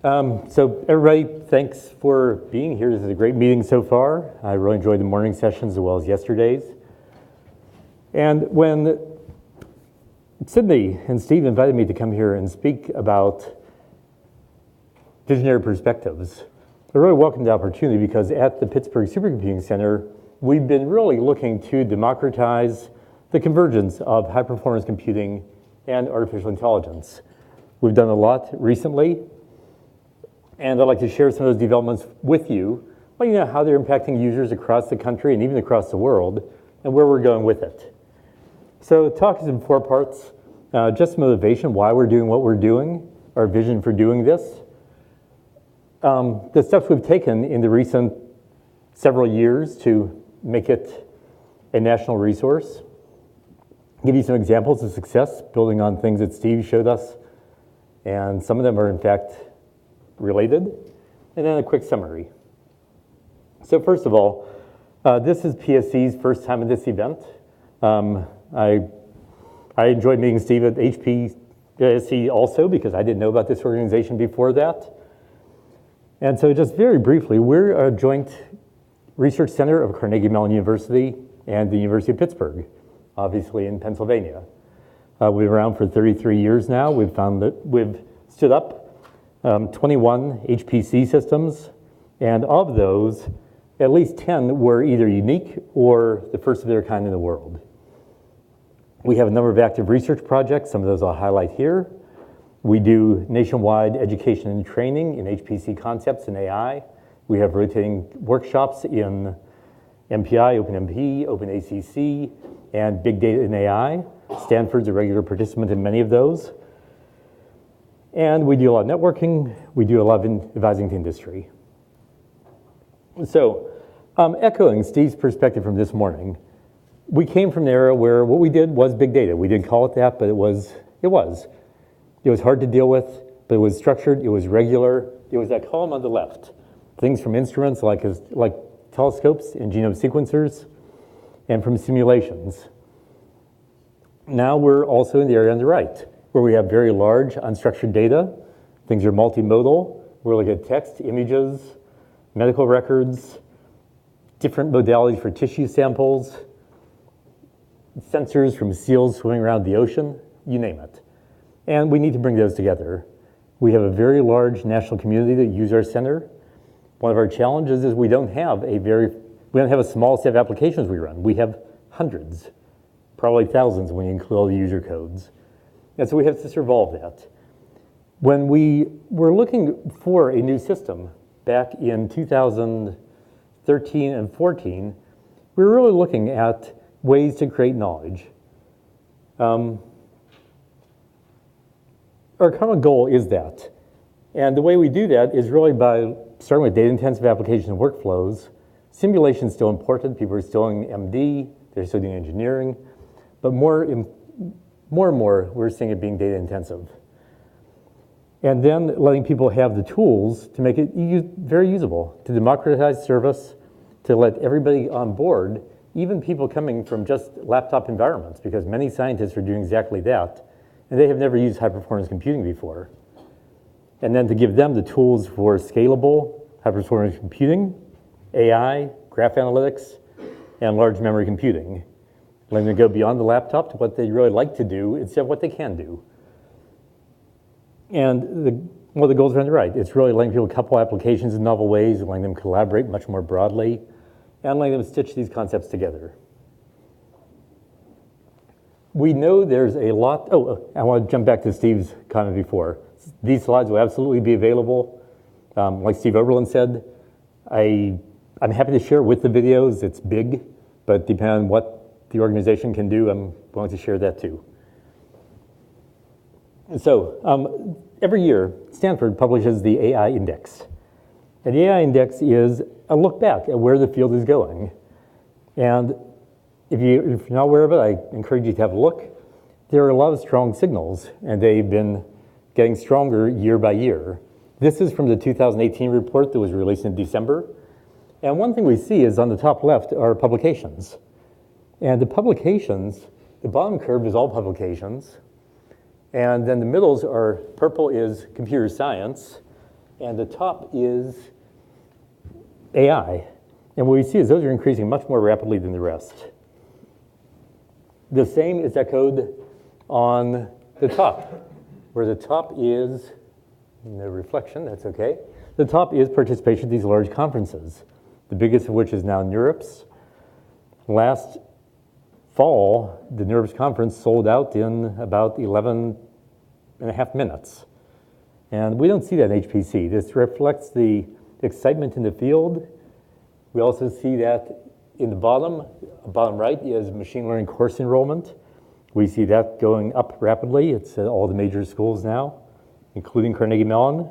So everybody, thanks for being here. This is a great meeting so far. I really enjoyed the morning sessions as well as yesterday's. And when Sydney and Steve invited me to come here and speak about visionary perspectives, I really welcomed the opportunity because at the Pittsburgh Supercomputing Center, we've been really looking to democratize the convergence of high-performance computing and artificial intelligence. We've done a lot recently, and I'd like to share some of those developments with you, letting you know how they're impacting users across the country and even across the world, and where we're going with it. So the talk is in 4 parts. Just motivation, why we're doing what we're doing, our vision for doing this, the steps we've taken in the recent several years to make it a national resource, give you some examples of success, building on things that Steve showed us, and some of them are in fact related, and then a quick summary. So first of all, this is PSC's first time at this event. I enjoyed meeting Steve at HPC also because I didn't know about this organization before that. And so just very briefly, we're a joint research center of Carnegie Mellon University and the University of Pittsburgh, obviously in Pennsylvania. We've been around for 33 years now. We've stood up 21 HPC systems, and of those, at least 10 were either unique or the first of their kind in the world. We have a number of active research projects. Some of those I'll highlight here. We do nationwide education and training in HPC concepts and AI. We have rotating workshops in MPI, OpenMP, OpenACC, and big data and AI. Stanford's a regular participant in many of those. And we do a lot of networking. We do a lot of advising to industry. So, echoing Steve's perspective from this morning, we came from an era where what we did was big data. We didn't call it that, but it was. It was hard to deal with, but it was structured, it was regular. It was that column on the left. Things from instruments like telescopes and genome sequencers, and from simulations. Now we're also in the area on the right, where we have very large unstructured data. Things are multimodal. We're looking at text, images, medical records, different modalities for tissue samples, sensors from seals swimming around the ocean, you name it. And we need to bring those together. We have a very large national community that use our center. One of our challenges is we don't have a small set of applications we run. We have hundreds, probably thousands when you include all the user codes. And so we have to resolve that. When we were looking for a new system back in 2013 and 14, we were really looking at ways to create knowledge. Our common goal is that. And the way we do that is really by starting with data-intensive applications and workflows. Simulation is still important. People are still doing MD. They're still doing engineering. But more and more, we're seeing it being data-intensive. And then letting people have the tools to make it very usable, to democratize service, to let everybody on board, even people coming from just laptop environments, because many scientists are doing exactly that. And they have never used high-performance computing before. And then to give them the tools for scalable high-performance computing, AI, graph analytics, and large memory computing. Letting them go beyond the laptop to what they really like to do instead of what they can do. And one of the goals are on the right. It's really letting people couple applications in novel ways, letting them collaborate much more broadly, and letting them stitch these concepts together. We know there's a lot. I want to jump back to Steve's comment before. These slides will absolutely be available. Like Steve Oberlin said, I'm happy to share with the videos. It's big, but depending on what the organization can do, I'm willing to share that too. So every year, Stanford publishes the AI Index. And the AI Index is a look back at where the field is going. And if you're not aware of it, I encourage you to have a look. There are a lot of strong signals, and they've been getting stronger year by year. This is from the 2018 report that was released in December. And one thing we see is on the top left are publications. And the publications, the bottom curve is all publications. And then the middles are, purple is computer science, and the top is AI. And what we see is those are increasing much more rapidly than the rest. The same is echoed on the top, where the top is, no reflection, that's okay. The top is participation at these large conferences, the biggest of which is now NeurIPS. Last fall, the NeurIPS conference sold out in about 11 and a half minutes. And we don't see that in HPC. This reflects the excitement in the field. We also see that in the bottom right is machine learning course enrollment. We see that going up rapidly. It's at all the major schools now, including Carnegie Mellon.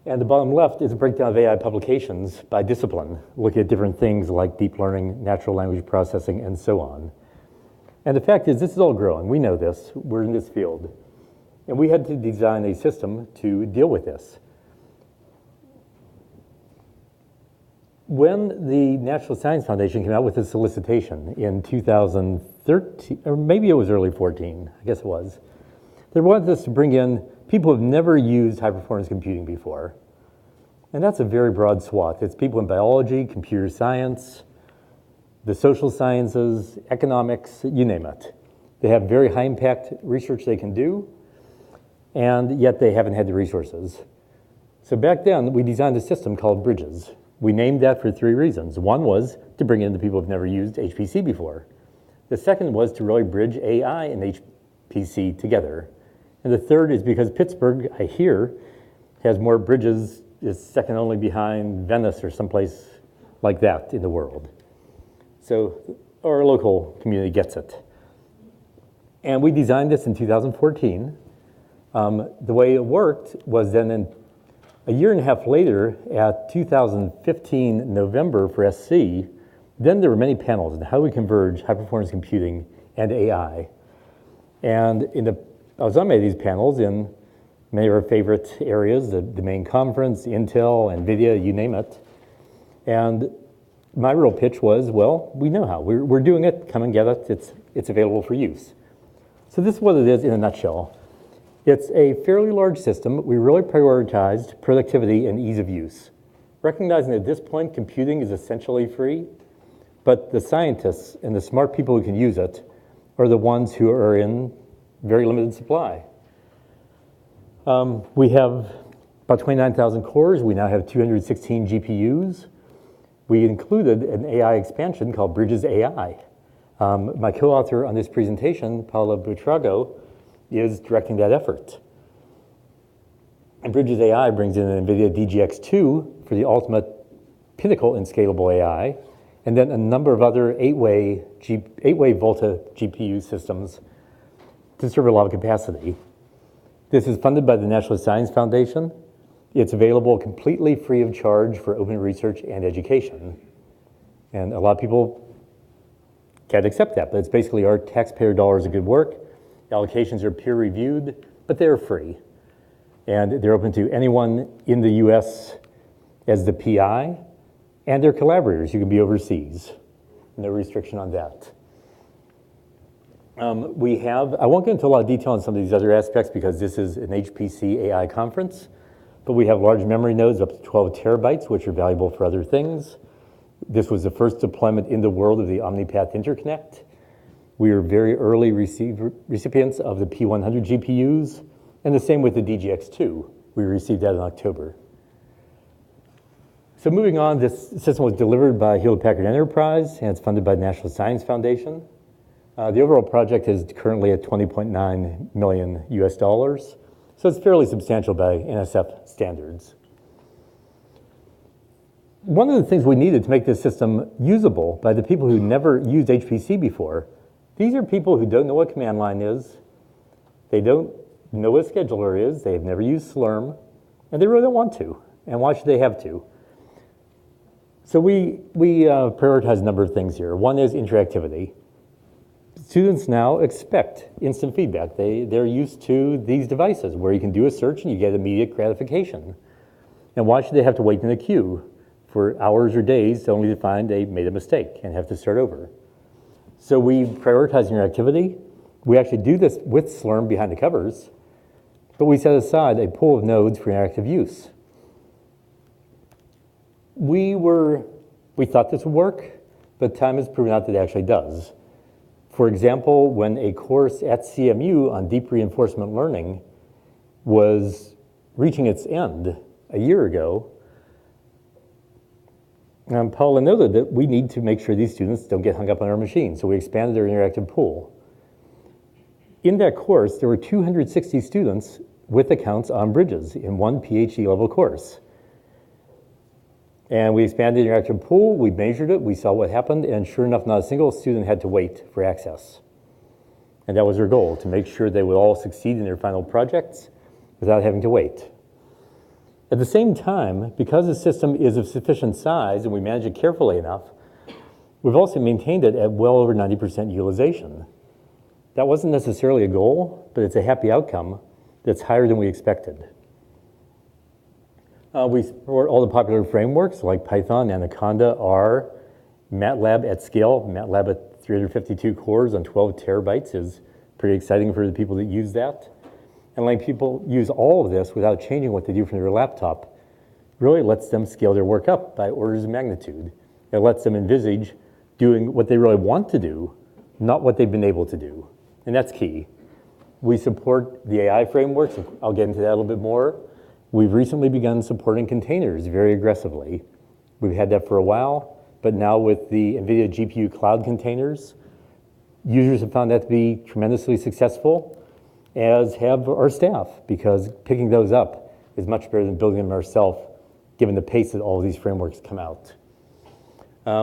And the bottom left is a breakdown of AI publications by discipline, looking at different things like deep learning, natural language processing, and so on. And the fact is, this is all growing. We know this. We're in this field. And we had to design a system to deal with this. When the National Science Foundation came out with a solicitation in 2013, or maybe it was early 14, I guess it was, they wanted us to bring in people who have never used high-performance computing before. And that's a very broad swath. It's people in biology, computer science, the social sciences, economics, you name it. They have very high-impact research they can do, and yet they haven't had the resources. So back then, we designed a system called Bridges. We named that for three reasons. One was to bring in the people who've never used HPC before. The second was to really bridge AI and HPC together. And the third is because Pittsburgh, I hear, has more bridges, is second only behind Venice or someplace like that in the world. So our local community gets it. And we designed this in 2014. The way it worked was then a year and a half later, at 2015 November for SC, then there were many panels on how we converge high-performance computing and AI. And I was on many of these panels in many of our favorite areas, the main conference, Intel, NVIDIA, you name it. And my real pitch was, well, we know how. We're doing it. Come and get it. It's available for use. So this is what it is in a nutshell. It's a fairly large system. We really prioritized productivity and ease of use, recognizing that at this point, computing is essentially free, but the scientists and the smart people who can use it are the ones who are in very limited supply. We have about 29,000 cores. We now have 216 GPUs. We included an AI expansion called Bridges AI. My co-author on this presentation, Paula Buitrago, is directing that effort. And Bridges AI brings in an NVIDIA DGX2 for the ultimate pinnacle in scalable AI, and then a number of other 8-way Volta GPU systems to serve a lot of capacity. This is funded by the National Science Foundation. It's available completely free of charge for open research and education. And a lot of people can't accept that, but it's basically our taxpayer dollars of good work. Allocations are peer-reviewed, but they're free. And they're open to anyone in the US as the PI, and their collaborators. You can be overseas. No restriction on that. I won't get into a lot of detail on some of these other aspects because this is an HPC AI conference, but we have large memory nodes up to 12 terabytes, which are valuable for other things. This was the first deployment in the world of the OmniPath interconnect. We are very early recipients of the P100 GPUs, and the same with the DGX2. We received that in October. So moving on, this system was delivered by Hewlett-Packard Enterprise, and it's funded by the National Science Foundation. The overall project is currently at $20.9 million US dollars, so it's fairly substantial by NSF standards. One of the things we needed to make this system usable by the people who never used HPC before, these are people who don't know what command line is, they don't know what a scheduler is, they have never used Slurm, and they really don't want to. And why should they have to? So we prioritize a number of things here. One is interactivity. Students now expect instant feedback. They're used to these devices where you can do a search and you get immediate gratification. And why should they have to wait in a queue for hours or days only to find they made a mistake and have to start over? So we prioritize interactivity. We actually do this with Slurm behind the covers. but we set aside a pool of nodes for interactive use. We thought this would work, but time has proven out that it actually does. For example, when a course at CMU on deep reinforcement learning was reaching its end a year ago, Paula noted that we need to make sure these students don't get hung up on our machine, so we expanded their interactive pool. In that course, there were 260 students with accounts on Bridges in one PhD level course. And we expanded the interactive pool, we measured it, we saw what happened, and sure enough, not a single student had to wait for access. And that was our goal, to make sure they would all succeed in their final projects without having to wait. At the same time, because the system is of sufficient size and we manage it carefully enough, we've also maintained it at well over 90% utilization. That wasn't necessarily a goal, but it's a happy outcome that's higher than we expected. We support all the popular frameworks like Python, Anaconda, R, MATLAB at scale. MATLAB at 352 cores on 12 terabytes is pretty exciting for the people that use that. And letting people use all of this without changing what they do from their laptop really lets them scale their work up by orders of magnitude. It lets them envisage doing what they really want to do, not what they've been able to do. And that's key. We support the AI frameworks. I'll get into that a little bit more. We've recently begun supporting containers very aggressively. We've had that for a while, but now with the NVIDIA GPU cloud containers, users have found that to be tremendously successful, as have our staff, because picking those up is much better than building them ourselves, given the pace that all of these frameworks come out.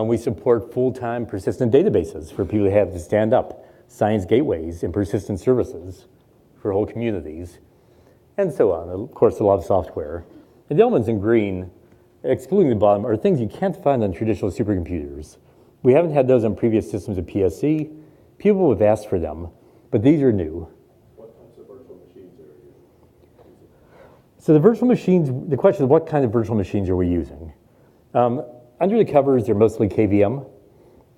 We support full-time persistent databases for people who have to stand up, science gateways and persistent services for whole communities, and so on. Of course, a lot of software. And the elements in green, excluding the bottom, are things you can't find on traditional supercomputers. We haven't had those on previous systems of PSC. People have asked for them, but these are new. What types of virtual machines are you using? So the virtual machines, the question is what kind of virtual machines are we using? Under the covers, they're mostly KVM,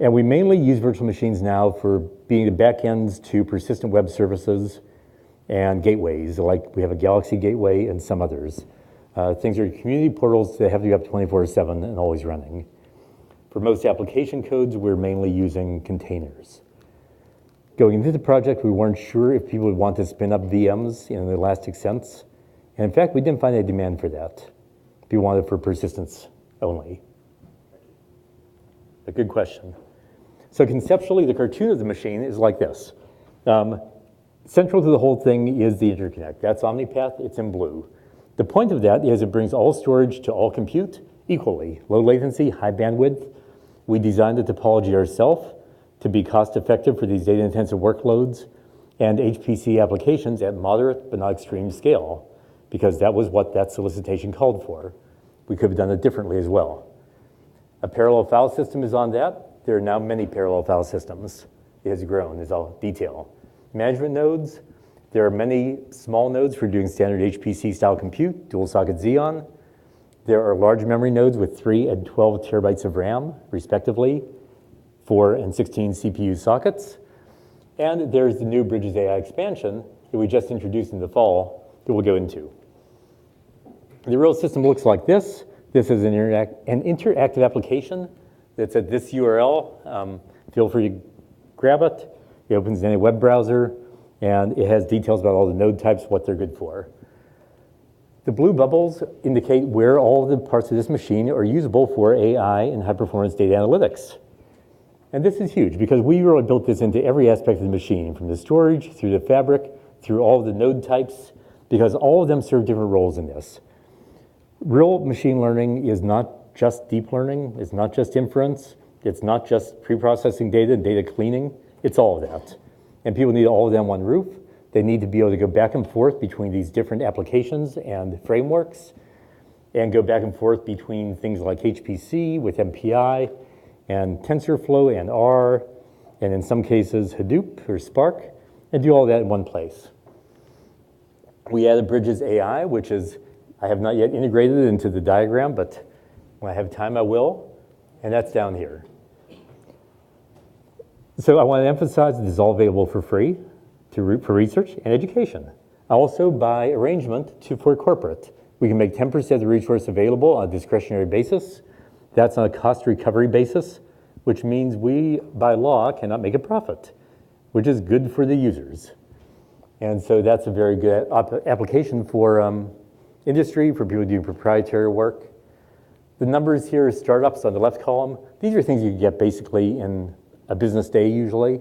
and we mainly use virtual machines now for being the backends to persistent web services and gateways, like we have a Galaxy gateway and some others. Things are community portals that have to be up 24/7 and always running. For most application codes, we're mainly using containers. Going into the project, we weren't sure if people would want to spin up VMs in an elastic sense. And in fact, we didn't find any demand for that. People wanted it for persistence only. A good question. So conceptually, the cartoon of the machine is like this. Central to the whole thing is the interconnect. That's OmniPath, it's in blue. The point of that is it brings all storage to all compute equally. Low latency, high bandwidth. We designed the topology ourselves to be cost effective for these data intensive workloads and HPC applications at moderate but not extreme scale, because that was what that solicitation called for. We could have done it differently as well. A parallel file system is on that. There are now many parallel file systems. It has grown, as I'll detail. Management nodes, there are many small nodes for doing standard HPC style compute, dual socket Xeon. There are large memory nodes with 3 and 12 terabytes of RAM, respectively, 4 and 16 CPU sockets. And there's the new Bridges AI expansion that we just introduced in the fall that we'll go into. The real system looks like this. This is an interactive application that's at this URL. Feel free to grab it. It opens in any web browser, and it has details about all the node types, what they're good for. The blue bubbles indicate where all the parts of this machine are usable for AI and high-performance data analytics. And this is huge, because we really built this into every aspect of the machine, from the storage, through the fabric, through all of the node types, because all of them serve different roles in this. Real machine learning is not just deep learning, it's not just inference, it's not just pre-processing data and data cleaning, it's all of that. And people need all of them on one roof. They need to be able to go back and forth between these different applications and frameworks, and go back and forth between things like HPC with MPI, and TensorFlow and R, and in some cases Hadoop or Spark, and do all that in one place. We added Bridges AI, which is, I have not yet integrated it into the diagram, but when I have time I will, and that's down here. So I want to emphasize that this is all available for free for research and education. Also, by arrangement for corporate, we can make 10% of the resource available on a discretionary basis. That's on a cost recovery basis, which means we, by law, cannot make a profit, which is good for the users. And so that's a very good application for industry, for people doing proprietary work. The numbers here are startups on the left column. These are things you can get basically in a business day usually,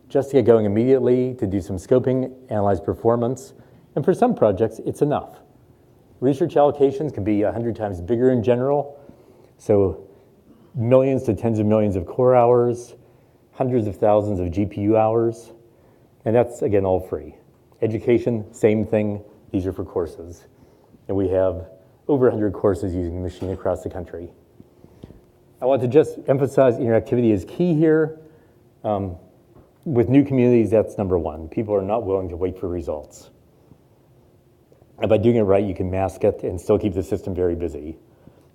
just to get going immediately, to do some scoping, analyze performance. And for some projects, it's enough. Research allocations can be 100 times bigger in general. So millions to tens of millions of core hours, hundreds of thousands of GPU hours. And that's, again, all free. Education, same thing. These are for courses. And we have over 100 courses using the machine across the country. I want to just emphasize interactivity is key here. With new communities, that's number one. People are not willing to wait for results. And by doing it right, you can mask it and still keep the system very busy.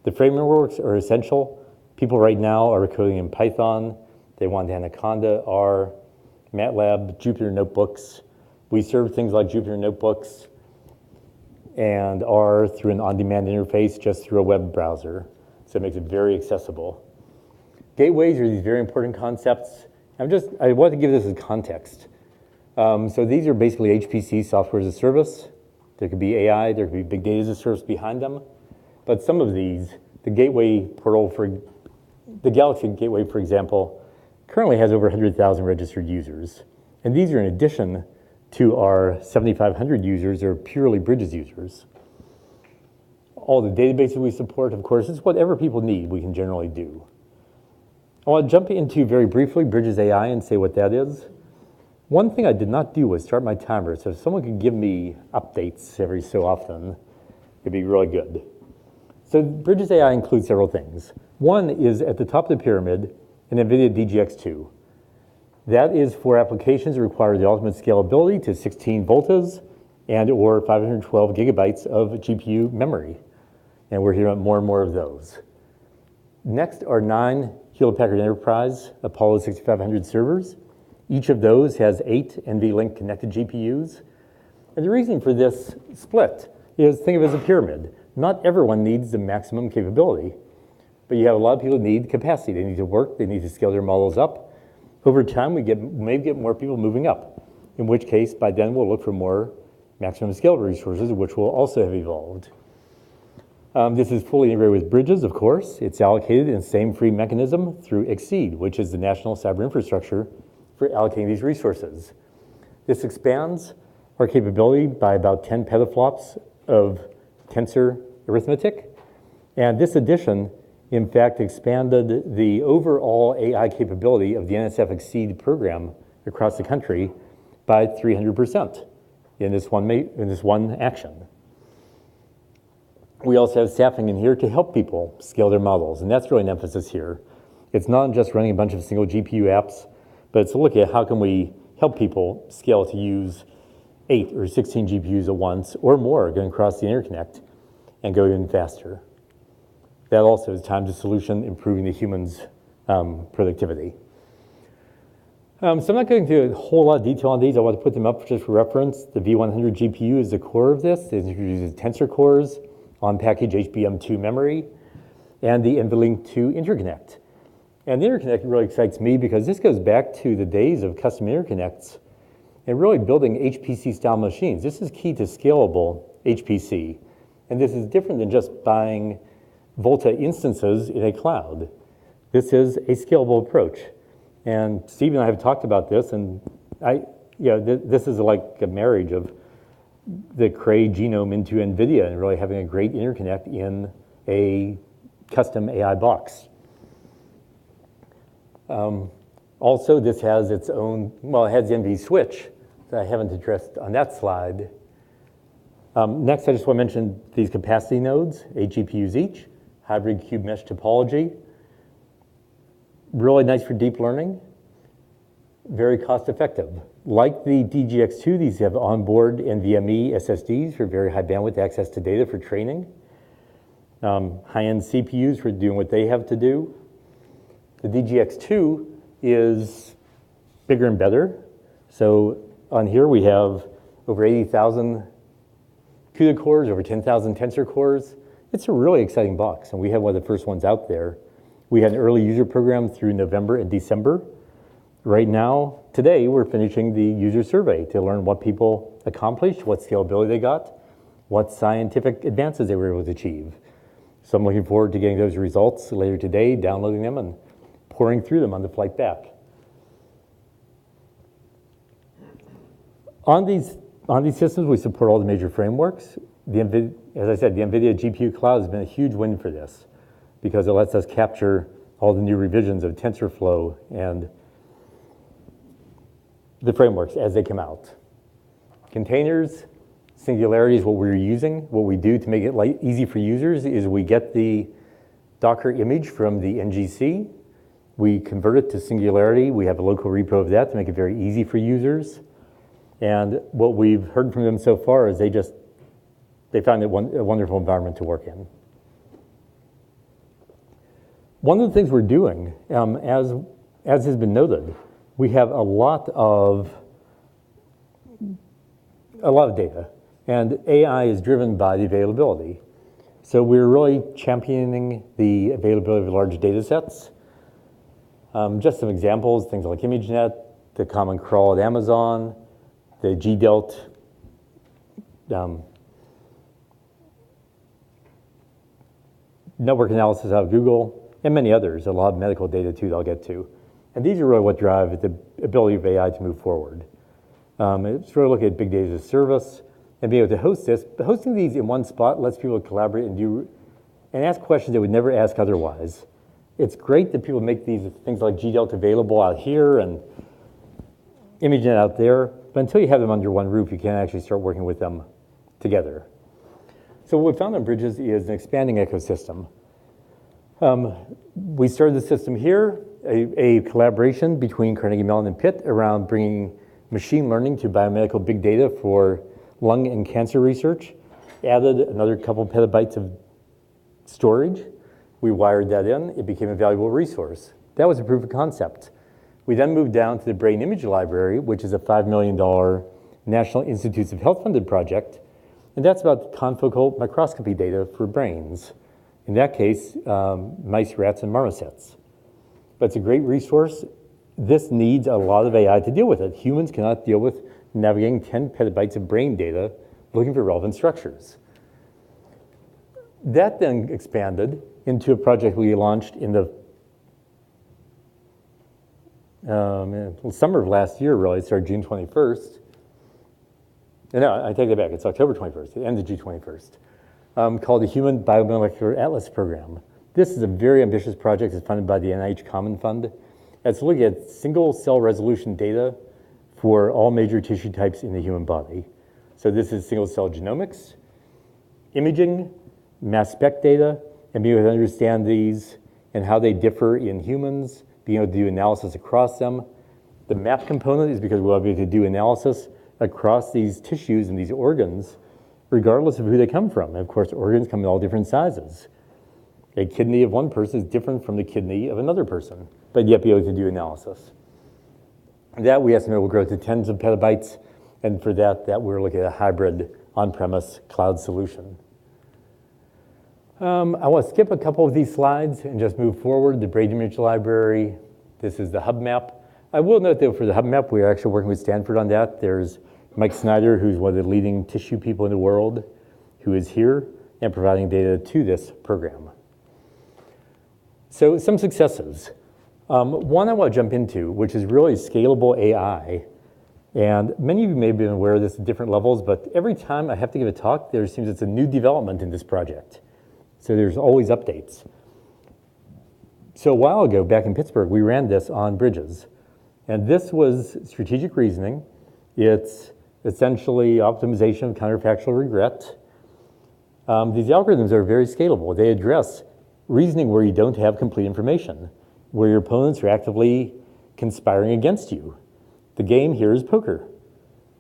The frameworks are essential. People right now are coding in Python. They want Anaconda, R, MATLAB, Jupyter Notebooks. We serve things like Jupyter Notebooks and R through an on-demand interface just through a web browser. So it makes it very accessible. Gateways are these very important concepts. I want to give this as context. So these are basically HPC software as a service. There could be AI, there could be big data as a service behind them. But some of these, the gateway portal for the Galaxy Gateway, for example, currently has over 100,000 registered users. And these are in addition to our 7,500 users or purely Bridges users. All the databases we support, of course, is whatever people need, we can generally do. I want to jump into very briefly Bridges AI and say what that is. One thing I did not do was start my timer, so if someone could give me updates every so often, it'd be really good. So Bridges AI includes several things. One is at the top of the pyramid, an NVIDIA DGX2. That is for applications that require the ultimate scalability to 16 voltas and or 512 gigabytes of GPU memory. And we're hearing more and more of those. Next are 9 Hewlett-Packard Enterprise Apollo 6500 servers. Each of those has 8 NVLink connected GPUs. And the reason for this split is, think of it as a pyramid. Not everyone needs the maximum capability, but you have a lot of people who need capacity. They need to work, they need to scale their models up. Over time, we may get more people moving up, in which case, by then, we'll look for more maximum scale resources, which will also have evolved. This is fully integrated with Bridges, of course. It's allocated in the same free mechanism through Exceed, which is the national cyber infrastructure for allocating these resources. This expands our capability by about 10 petaflops of tensor arithmetic. And this addition, in fact, expanded the overall AI capability of the NSF Exceed program across the country by 300% in this one action. We also have staffing in here to help people scale their models, and that's really an emphasis here. It's not just running a bunch of single GPU apps, but it's to look at how can we help people scale to use 8 or 16 GPUs at once or more going across the interconnect and go even faster. That also is time to solution, improving the human's productivity. So I'm not going into a whole lot of detail on these. I want to put them up just for reference. The V100 GPU is the core of this. It introduces tensor cores, on-package HBM2 memory, and the NVLink 2 interconnect. And the interconnect really excites me because this goes back to the days of custom interconnects and really building HPC-style machines. This is key to scalable HPC. And this is different than just buying Volta instances in a cloud. This is a scalable approach. And Steve and I have talked about this, and this is like a marriage of the Cray genome into NVIDIA and really having a great interconnect in a custom AI box. Also, this has its own, it has the NV switch that I haven't addressed on that slide. Next, I just want to mention these capacity nodes, 8 GPUs each, hybrid cube mesh topology. Really nice for deep learning, very cost effective. Like the DGX2, these have onboard NVMe SSDs for very high bandwidth access to data for training. High-end CPUs for doing what they have to do. The DGX2 is bigger and better. So on here we have over 80,000 CUDA cores, over 10,000 tensor cores. It's a really exciting box, and we have one of the first ones out there. We had an early user program through November and December. Right now, today, we're finishing the user survey to learn what people accomplished, what scalability they got, what scientific advances they were able to achieve. So I'm looking forward to getting those results later today, downloading them, and pouring through them on the flight back. On these systems, we support all the major frameworks. As I said, the NVIDIA GPU Cloud has been a huge win for this because it lets us capture all the new revisions of TensorFlow and the frameworks as they come out. Containers, Singularity is what we're using. What we do to make it easy for users is we get the Docker image from the NGC. We convert it to Singularity. We have a local repo of that to make it very easy for users. And what we've heard from them so far is they found it a wonderful environment to work in. One of the things we're doing, as has been noted, we have a lot of data, and AI is driven by the availability. So we're really championing the availability of large data sets. Just some examples, things like ImageNet, the Common Crawl at Amazon, the GDELT network analysis out of Google, and many others, a lot of medical data too that I'll get to. And these are really what drive the ability of AI to move forward. It's really looking at big data as a service and being able to host this. But hosting these in one spot lets people collaborate and ask questions they would never ask otherwise. It's great that people make these things like GDELT available out here and ImageNet out there, but until you have them under one roof, you can't actually start working with them together. So what we found on Bridges is an expanding ecosystem. We started the system here, a collaboration between Carnegie Mellon and Pitt around bringing machine learning to biomedical big data for lung and cancer research. Added another couple petabytes of storage. We wired that in. It became a valuable resource. That was a proof of concept. We then moved down to the Brain Image Library, which is a $5 million National Institutes of Health funded project. And that's about confocal microscopy data for brains. In that case, mice, rats, and marmosets. But it's a great resource. This needs a lot of AI to deal with it. Humans cannot deal with navigating 10 petabytes of brain data looking for relevant structures. That then expanded into a project we launched in the summer of last year, really. It started June 21st. No, I take that back. It's October 21st. It ended June 21st. Called the Human Biomolecular Atlas Program. This is a very ambitious project. It's funded by the NIH Common Fund. It's looking at single cell resolution data for all major tissue types in the human body. So this is single cell genomics, imaging, mass spec data, and being able to understand these and how they differ in humans, being able to do analysis across them. The map component is because we'll be able to do analysis across these tissues and these organs, regardless of who they come from. And of course, organs come in all different sizes. A kidney of one person is different from the kidney of another person, but yet be able to do analysis. That we estimate will grow to tens of petabytes, and for that we're looking at a hybrid on-premise cloud solution. I want to skip a couple of these slides and just move forward. The Brain Image Library, this is the hub map. I will note that for the hub map, we are actually working with Stanford on that. There's Mike Snyder, who's one of the leading tissue people in the world, who is here and providing data to this program. So some successes. One I want to jump into, which is really scalable AI. And many of you may have been aware of this at different levels, but every time I have to give a talk, there seems it's a new development in this project. So there's always updates. So a while ago, back in Pittsburgh, we ran this on Bridges. And this was strategic reasoning. It's essentially optimization of counterfactual regret. These algorithms are very scalable. They address reasoning where you don't have complete information, where your opponents are actively conspiring against you. The game here is poker.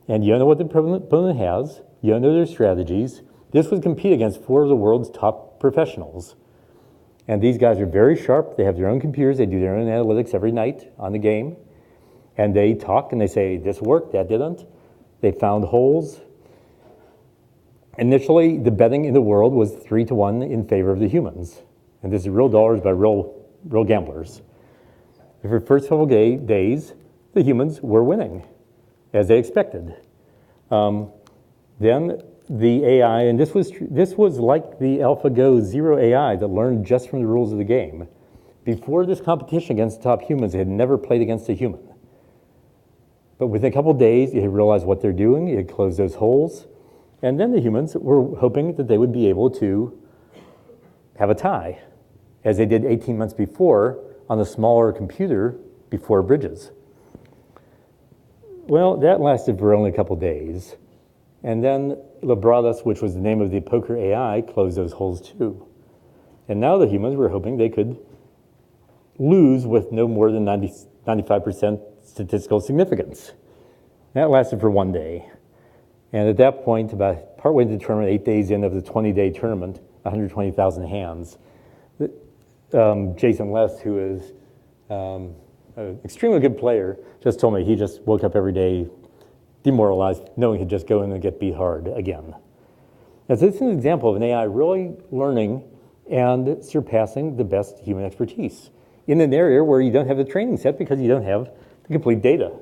And you don't know what the opponent has. You don't know their strategies. This would compete against 4 of the world's top professionals. And these guys are very sharp. They have their own computers. They do their own analytics every night on the game. And they talk and they say, this worked, that didn't. They found holes. Initially, the betting in the world was 3-1 in favor of the humans. And this is real dollars by real gamblers. For the first several days, the humans were winning, as they expected. Then the AI, and this was like the AlphaGo Zero AI that learned just from the rules of the game. Before this competition against the top humans, they had never played against a human. But within a couple of days, it had realized what they're doing, it had closed those holes, and then the humans were hoping that they would be able to have a tie, as they did 18 months before on the smaller computer before bridges. Well, that lasted for only a couple of days. And then Labradas, which was the name of the poker AI, closed those holes too. And now the humans were hoping they could lose with no more than 95% statistical significance. That lasted for 1 day. And at that point, about partway into the tournament, 8 days in of the 20-day tournament, 120,000 hands, Jason Less, who is an extremely good player, just told me he just woke up every day demoralized, knowing he'd just go in and get beat hard again. Now, this is an example of an AI really learning and surpassing the best human expertise in an area where you don't have the training set because you don't have the complete data.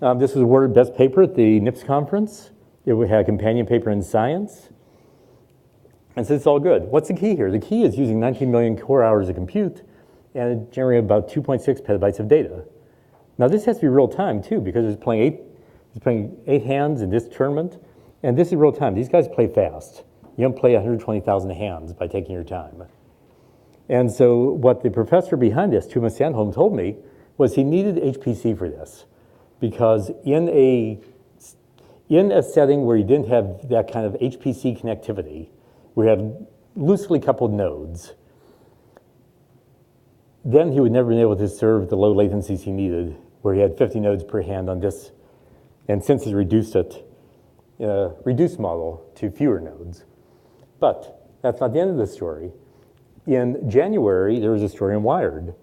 This was awarded best paper at the NIPS conference. It had a companion paper in Science. And so it's all good. What's the key here? The key is using 19 million core hours of compute and generating about 2.6 petabytes of data. Now, this has to be real time too, because it's playing eight hands in this tournament, and this is real time. These guys play fast. You don't play 120,000 hands by taking your time. And so what the professor behind this, Tuma Sandholm, told me was he needed HPC for this, because in a setting where you didn't have that kind of HPC connectivity, we had loosely coupled nodes, then he would never been able to serve the low latencies he needed, where he had 50 nodes per hand on this. And since he's reduced model to fewer nodes. But that's not the end of the story. In January, there was a story in Wired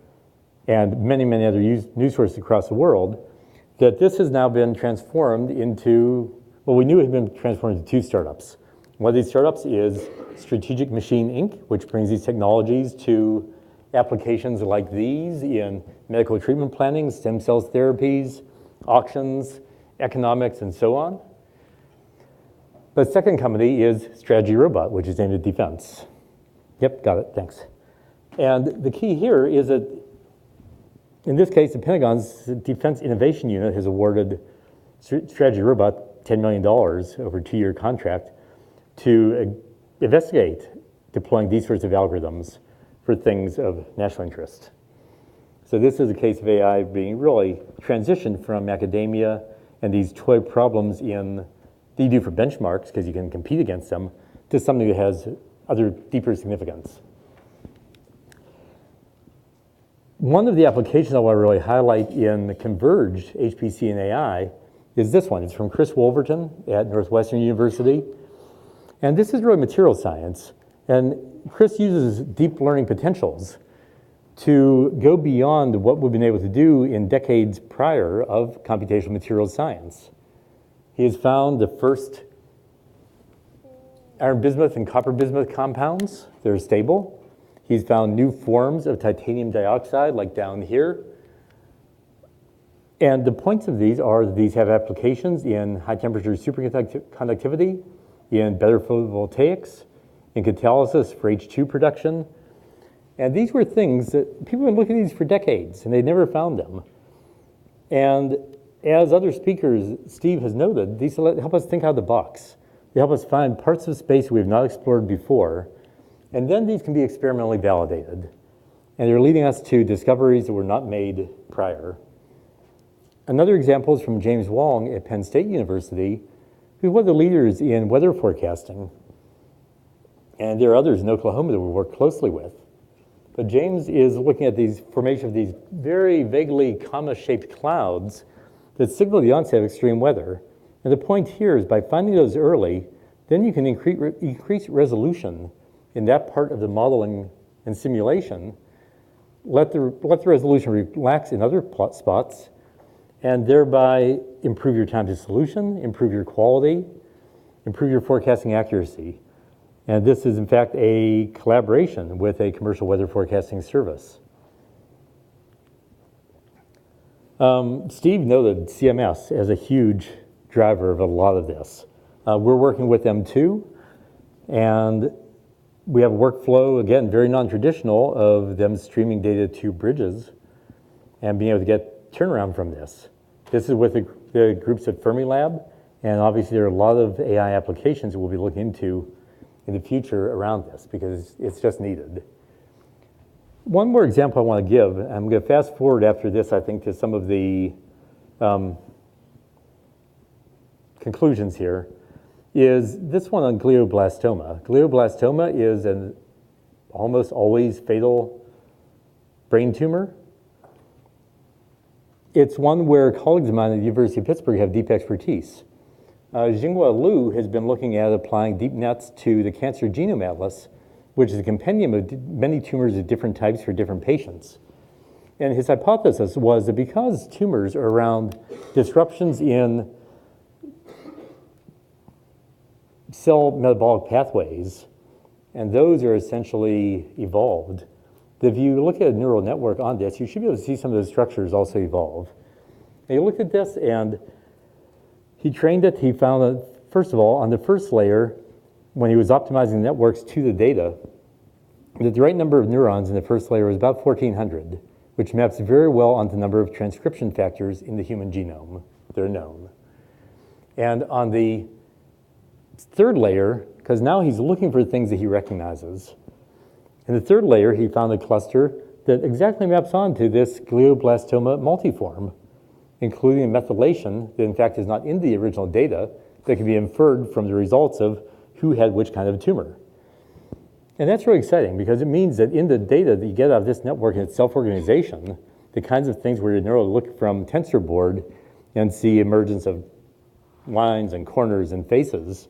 and many, many other news sources across the world that this has now been transformed into, well, we knew it had been transformed into 2 startups. One of these startups is Strategic Machine Inc., which brings these technologies to applications like these in medical treatment planning, stem cells therapies, auctions, economics, and so on. The second company is Strategy Robot, which is aimed at defense. Yep, got it, thanks. And the key here is that, in this case, the Pentagon's Defense Innovation Unit has awarded Strategy Robot $10 million over a 2-year contract to investigate deploying these sorts of algorithms for things of national interest. So this is a case of AI being really transitioned from academia and these toy problems that you do for benchmarks because you can compete against them, to something that has other deeper significance. One of the applications I want to really highlight in the converged HPC and AI is this one. It's from Chris Wolverton at Northwestern University. And this is really material science. And Chris uses deep learning potentials to go beyond what we've been able to do in decades prior of computational materials science. He has found the first iron bismuth and copper bismuth compounds that are stable. He's found new forms of titanium dioxide, like down here. And the points of these are that these have applications in high temperature superconductivity, in better photovoltaics, in catalysis for H2 production. And these were things that people have been looking at these for decades, and they never found them. And as other speakers, Steve has noted, these help us think out of the box. They help us find parts of space we have not explored before, and then these can be experimentally validated. And they're leading us to discoveries that were not made prior. Another example is from James Wong at Penn State University, who's one of the leaders in weather forecasting. And there are others in Oklahoma that we work closely with. But James is looking at these formation of these very vaguely comma-shaped clouds that signal the onset of extreme weather. And the point here is by finding those early, then you can increase resolution in that part of the modeling and simulation, let the resolution relax in other spots, and thereby improve your time to solution, improve your quality, improve your forecasting accuracy. And this is, in fact, a collaboration with a commercial weather forecasting service. Steve noted CMS as a huge driver of a lot of this. We're working with them too, and we have a workflow, again, very non-traditional, of them streaming data to bridges and being able to get turnaround from this. This is with the groups at Fermilab, and obviously there are a lot of AI applications that we'll be looking into in the future around this because it's just needed. One more example I want to give, I'm going to fast forward after this, I think, to some of the conclusions here, is this one on glioblastoma. Glioblastoma is an almost always fatal brain tumor. It's one where colleagues of mine at the University of Pittsburgh have deep expertise. Jinghua Liu has been looking at applying deep nets to the Cancer Genome Atlas, which is a compendium of many tumors of different types for different patients. And his hypothesis was that because tumors are around disruptions in cell metabolic pathways, and those are essentially evolved, that if you look at a neural network on this, you should be able to see some of those structures also evolve. And he looked at this and he trained it. He found that, first of all, on the first layer, when he was optimizing networks to the data, that the right number of neurons in the first layer was about 1,400, which maps very well onto the number of transcription factors in the human genome that are known. And on the third layer, because now he's looking for things that he recognizes, in the third layer, he found a cluster that exactly maps onto this glioblastoma multiform, including methylation that, in fact, is not in the original data that can be inferred from the results of who had which kind of tumor. And that's really exciting because it means that in the data that you get out of this network and its self-organization, the kinds of things where you're neural look from TensorBoard and see emergence of lines and corners and faces,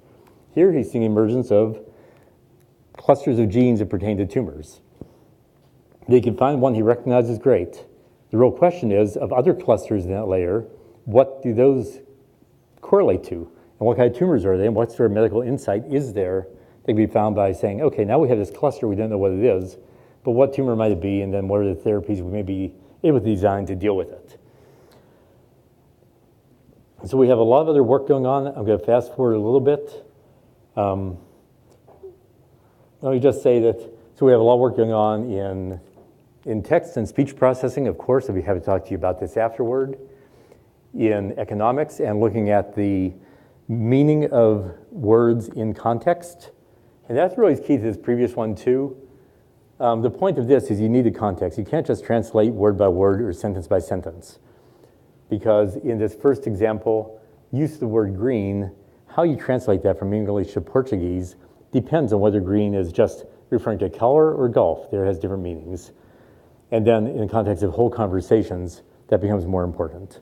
here he's seeing emergence of clusters of genes that pertain to tumors. They can find one he recognizes, great. The real question is, of other clusters in that layer, what do those correlate to? And what kind of tumors are they? And what sort of medical insight is there that can be found by saying, okay, now we have this cluster, we don't know what it is, but what tumor might it be, and then what are the therapies we may be able to design to deal with it? So we have a lot of other work going on. I'm going to fast forward a little bit. Let me just say that, so we have a lot of work going on in text and speech processing, of course. I'll be happy to talk to you about this afterward. In economics and looking at the meaning of words in context. And that's really key to this previous one too. The point of this is you need a context. You can't just translate word by word or sentence by sentence. Because in this first example, use of the word green, how you translate that from English to Portuguese depends on whether green is just referring to color or golf. There has different meanings. And then in the context of whole conversations, that becomes more important.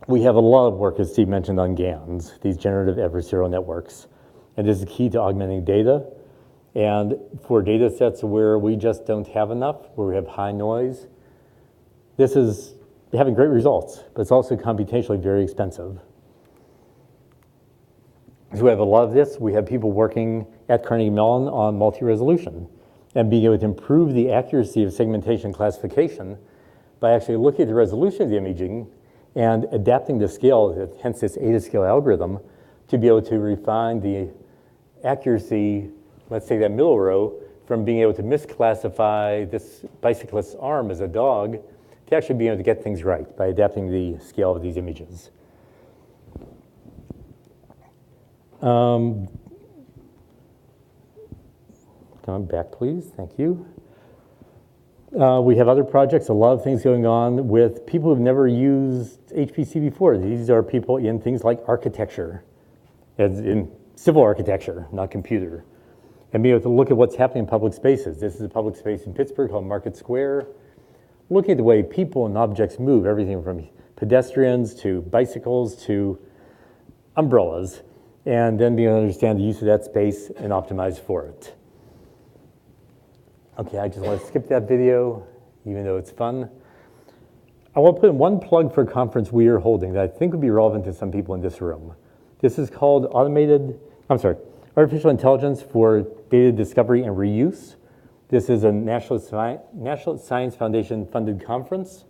We have a lot of work, as Steve mentioned, on GANs, these generative adversarial networks. And this is key to augmenting data. And for data sets where we just don't have enough, where we have high noise, this is having great results, but it's also computationally very expensive. So we have a lot of this. We have people working at Carnegie Mellon on multi-resolution and being able to improve the accuracy of segmentation classification by actually looking at the resolution of the imaging and adapting the scale, hence this eta scale algorithm, to be able to refine the accuracy, let's say that middle row, from being able to misclassify this bicyclist's arm as a dog to actually being able to get things right by adapting the scale of these images. Come back, please. Thank you. We have other projects, a lot of things going on with people who've never used HPC before. These are people in things like architecture, as in civil architecture, not computer, and be able to look at what's happening in public spaces. This is a public space in Pittsburgh called Market Square. Looking at the way people and objects move, everything from pedestrians to bicycles to umbrellas, and then being able to understand the use of that space and optimize for it. Okay, I just want to skip that video, even though it's fun. I want to put in one plug for a conference we are holding that I think would be relevant to some people in this room. This is called Artificial Intelligence for Data Discovery and Reuse. This is a National Science Foundation funded conference.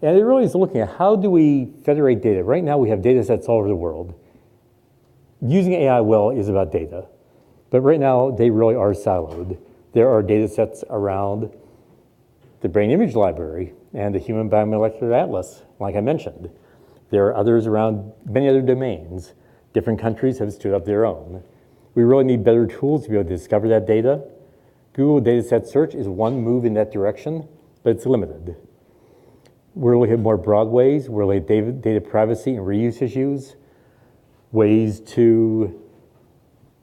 And it really is looking at how do we federate data. Right now we have data sets all over the world. Using AI well is about data. But right now they really are siloed. There are data sets around the brain image library and the human biomolecular atlas, like I mentioned. There are others around many other domains. Different countries have stood up their own. We really need better tools to be able to discover that data. Google Dataset Search is one move in that direction, but it's limited. We're looking at more broad ways. We're looking at data privacy and reuse issues, ways to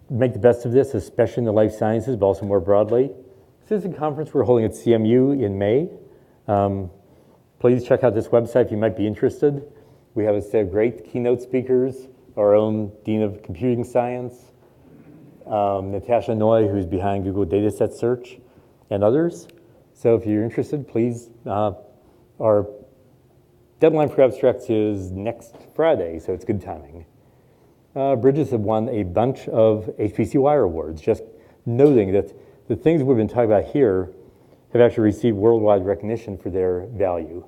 make the best of this, especially in the life sciences, but also more broadly. This is a conference we're holding at CMU in May. Please check out this website if you might be interested. We have a set of great keynote speakers, our own Dean of Computing Science, Natasha Noy, who's behind Google Dataset Search, and others. So if you're interested, please, our deadline for abstracts is next Friday, so it's good timing. Bridges have won a bunch of HPCwire Awards, just noting that the things we've been talking about here have actually received worldwide recognition for their value.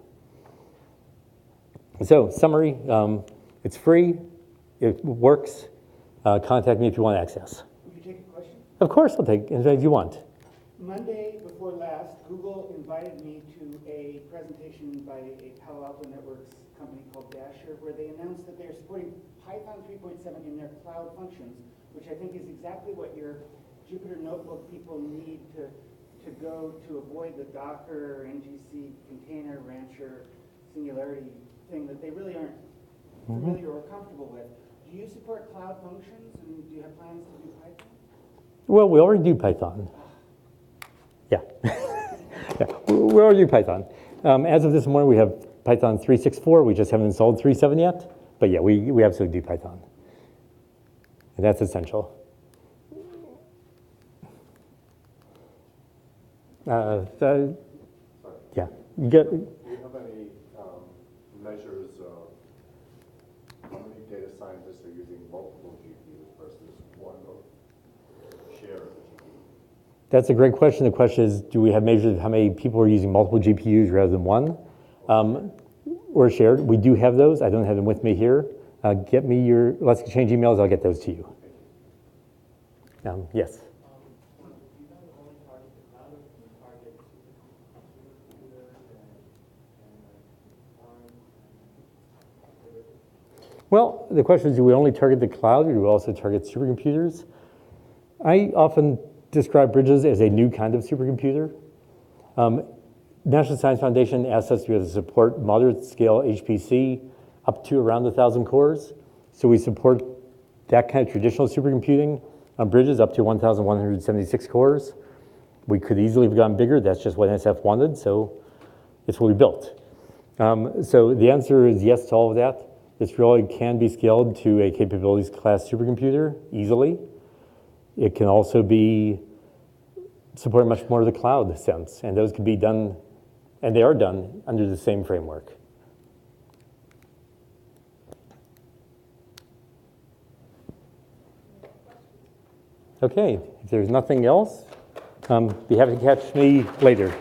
So, summary, it's free, it works. Contact me if you want access. Would you take a question? Of course, I'll take anything you want. Monday before last, Google invited me to a presentation by a Palo Alto Networks company called Dasher, where they announced that they're supporting Python 3.7 in their cloud functions, which I think is exactly what your Jupyter Notebook people need to go to avoid the Docker, NGC, container, rancher, singularity thing that they really aren't familiar or comfortable with. Do you support cloud functions, and do you have plans to do Python? Well, we already do Python. Yeah. Yeah. We already do Python. As of this morning, we have Python 3.6.4. We just haven't installed 3.7 yet. But yeah, we absolutely do Python. And that's essential. Yeah. You get, Do you have any measures of how many data scientists are using multiple GPUs versus one share of the GPU? That's a great question. The question is, do we have measures of how many people are using multiple GPUs rather than one? Or shared. We do have those. I don't have them with me here. Get me your, let's exchange emails. I'll get those to you. Yes. Well, the question is, do we only target the cloud or do we also target supercomputers? I often describe Bridges as a new kind of supercomputer. National Science Foundation asked us to be able to support moderate scale HPC up to around 1,000 cores. So we support that kind of traditional supercomputing on Bridges up to 1,176 cores. We could easily have gone bigger. That's just what NSF wanted, so it's what we built. So the answer is yes to all of that. This really can be scaled to a capabilities class supercomputer easily. It can also be supported much more of the cloud sense, and those can be done, and they are done under the same framework. Okay, if there's nothing else, be happy to catch me later.